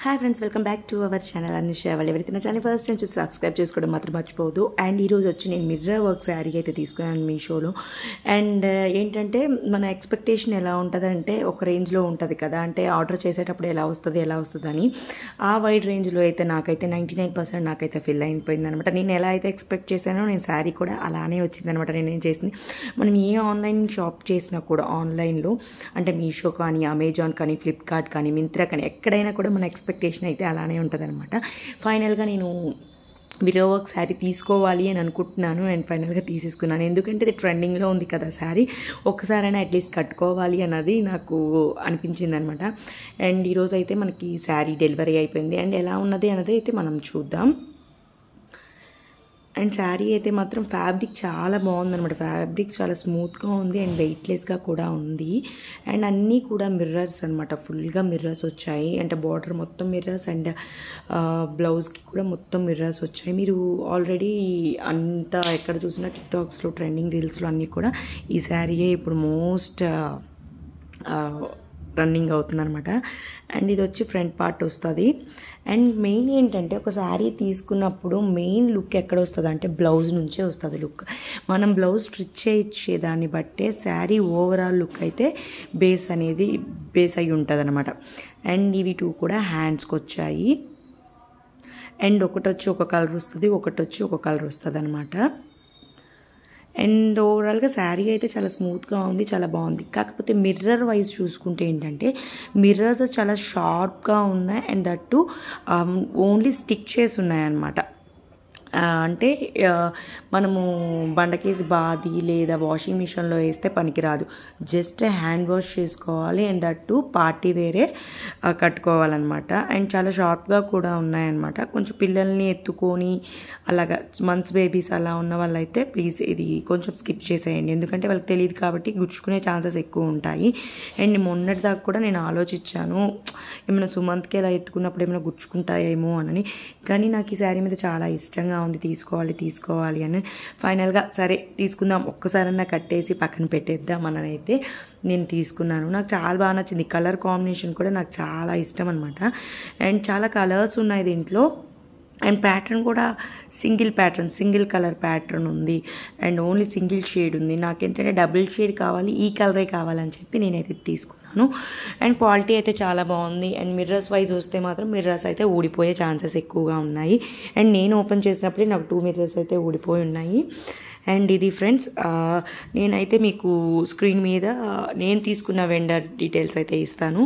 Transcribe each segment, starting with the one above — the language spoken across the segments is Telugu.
Hi friends, welcome back to our channel Anusha. వాళ్ళు ఎవరైతే నా ఛానల్ ఫస్ట్ నుంచి సబ్స్క్రైబ్ చేసుకోవడం మాత్రం మర్చిపోవద్దు. అండ్ ఈరోజు వచ్చి నేను మిర్రర్ వర్క్ శారీ అయితే తీసుకున్నాను మీషోలో. అండ్ ఏంటంటే మన ఎక్స్పెక్టేషన్ ఎలా ఉంటుందంటే ఒక రేంజ్లో ఉంటుంది కదా, అంటే ఆర్డర్ చేసేటప్పుడు ఎలా వస్తుంది అని. ఆ వైడ్ రేంజ్లో అయితే నాకైతే 99% నాకైతే ఫిల్ అయిపోయింది అనమాట. నేను ఎలా అయితే ఎక్స్పెక్ట్ చేశానో నేను శారీ కూడా అలానే వచ్చిందనమాట. నేనేం చేసింది, మనం ఏ ఆన్లైన్ షాప్ చేసినా కూడా ఆన్లైన్లో అంటే మీషో కానీ, అమెజాన్ కానీ, ఫ్లిప్కార్ట్ కానీ, మింత్రా కానీ ఎక్కడైనా కూడా మన ఎక్స్పెక్టేషన్ అయితే అలానే ఉంటుంది అనమాట. ఫైనల్గా నేను మిర్రర్ వర్క్ శారీ తీసుకోవాలి అని అనుకుంటున్నాను అండ్ ఫైనల్గా తీసేసుకున్నాను. ఎందుకంటే ఇది ట్రెండింగ్లో ఉంది కదా శారీ, ఒక్కసారైనా అట్లీస్ట్ కట్టుకోవాలి అన్నది నాకు అనిపించింది అనమాట. అండ్ ఈరోజు అయితే మనకి శారీ డెలివరీ అయిపోయింది. అండ్ ఎలా ఉన్నది అన్నది అయితే మనం చూద్దాం. అండ్ శారీ అయితే మాత్రం ఫ్యాబ్రిక్ చాలా బాగుందనమాట. ఫ్యాబ్రిక్ చాలా స్మూత్గా ఉంది అండ్ వెయిట్లెస్గా కూడా ఉంది. అండ్ అన్నీ కూడా మిర్రర్స్ అనమాట, ఫుల్గా మిర్రర్స్ వచ్చాయి. అంటే బార్డర్ మొత్తం మిర్రర్స్ అండ్ బ్లౌజ్కి కూడా మొత్తం మిర్రర్స్ వచ్చాయి. మీరు ఆల్రెడీ అంతా ఎక్కడ చూసినా టిక్టాక్స్లో, ట్రెండింగ్ రీల్స్లో అన్నీ కూడా ఈ శారీయే ఇప్పుడు మోస్ట్ రన్నింగ్ అవుతుందన్నమాట. అండ్ ఇది వచ్చి ఫ్రంట్ పార్ట్ వస్తుంది. అండ్ మెయిన్ ఏంటంటే ఒక శారీ తీసుకున్నప్పుడు మెయిన్ లుక్ ఎక్కడ వస్తుంది అంటే బ్లౌజ్ నుంచే వస్తుంది లుక్. మనం బ్లౌజ్ స్టిచ్ చేయించే దాన్ని బట్టే శారీ ఓవరాల్ లుక్ అయితే బేస్ అయి ఉంటుంది అనమాట. అండ్ ఇవి టూ కూడా హ్యాండ్స్కి వచ్చాయి. అండ్ ఒకటి వచ్చి ఒక కలర్ వస్తుంది, ఒకటి వచ్చి ఒక కలర్ వస్తుంది అనమాట. అండ్ ఓవరాల్గా శారీ అయితే చాలా స్మూత్గా ఉంది, చాలా బాగుంది. కాకపోతే మిర్రర్ వైజ్ చూసుకుంటే ఏంటంటే మిర్రర్స్ చాలా షార్ప్గా ఉన్నాయి అండ్ దట్టు ఓన్లీ స్టిక్ చేసి ఉన్నాయన్నమాట. అంటే మనము బండకేసి బాది లేదా వాషింగ్ మిషన్లో వేస్తే పనికిరాదు, జస్ట్ హ్యాండ్ వాష్ చేసుకోవాలి అండ్ దట్టు పార్టీ వేరే కట్టుకోవాలన్నమాట. అండ్ చాలా షార్ప్గా కూడా ఉన్నాయన్నమాట. కొంచెం పిల్లల్ని ఎత్తుకొని అలాగా మంత్స్ బేబీస్ అలా ఉన్న వాళ్ళైతే ప్లీజ్ ఇది కొంచెం స్కిప్ చేసేయండి, ఎందుకంటే వాళ్ళకి తెలియదు కాబట్టి గుచ్చుకునే ఛాన్సెస్ ఎక్కువ ఉంటాయి. అండ్ మొన్నటి దాకా కూడా నేను ఆలోచించాను ఏమైనా సుమంత్కి ఎలా ఎత్తుకున్నప్పుడు ఏమైనా గుచ్చుకుంటాయేమో అని, కానీ నాకు ఈ శారీ మీద చాలా ఇష్టంగా ఉంది, తీసుకోవాలి అని. ఫైనల్గా సరే తీసుకుందాం, ఒక్కసారన్నా కట్టేసి పక్కన పెట్టేద్దాం అని అయితే నేను తీసుకున్నాను. నాకు చాలా బాగా నచ్చింది. కలర్ కాంబినేషన్ కూడా నాకు చాలా ఇష్టం అనమాట. అండ్ చాలా కలర్స్ ఉన్నాయి దీంట్లో. అండ్ ప్యాటర్న్ కూడా సింగిల్ కలర్ ప్యాటర్న్ ఉంది అండ్ ఓన్లీ సింగిల్ షేడ్ ఉంది. నాకేంటంటే డబుల్ షేడ్ కావాలి, ఈ కలరే కావాలని చెప్పి నేనైతే తీసుకున్నాను. అండ్ క్వాలిటీ అయితే చాలా బాగుంది. అండ్ మిర్రర్స్ వైజ్ వస్తే మాత్రం మిర్రర్స్ అయితే ఊడిపోయే ఛాన్సెస్ ఎక్కువగా ఉన్నాయి. అండ్ నేను ఓపెన్ చేసినప్పుడే నాకు 2 మిర్రర్స్ అయితే ఊడిపోయి ఉన్నాయి. అండ్ ఇది ఫ్రెండ్స్, నేనైతే మీకు స్క్రీన్ మీద నేను తీసుకున్న వెండర్ డీటెయిల్స్ అయితే ఇస్తాను,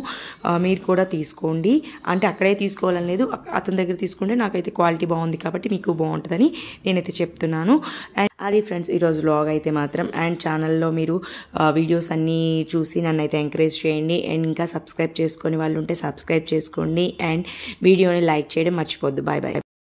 మీరు కూడా తీసుకోండి. అంటే అక్కడే తీసుకోవాలని లేదు, అతని దగ్గర తీసుకుంటే నాకైతే క్వాలిటీ బాగుంది కాబట్టి మీకు బాగుంటుందని నేనైతే చెప్తున్నాను. అండ్ అది ఫ్రెండ్స్ ఈరోజు వ్లాగ్ అయితే మాత్రం. అండ్ ఛానల్లో మీరు వీడియోస్ అన్నీ చూసి నన్ను అయితే ఎంకరేజ్ చేయండి. అండ్ ఇంకా సబ్స్క్రైబ్ చేసుకొని వాళ్ళు ఉంటే సబ్స్క్రైబ్ చేసుకోండి. అండ్ వీడియోని లైక్ చేయడం మర్చిపోద్దు. Bye bye.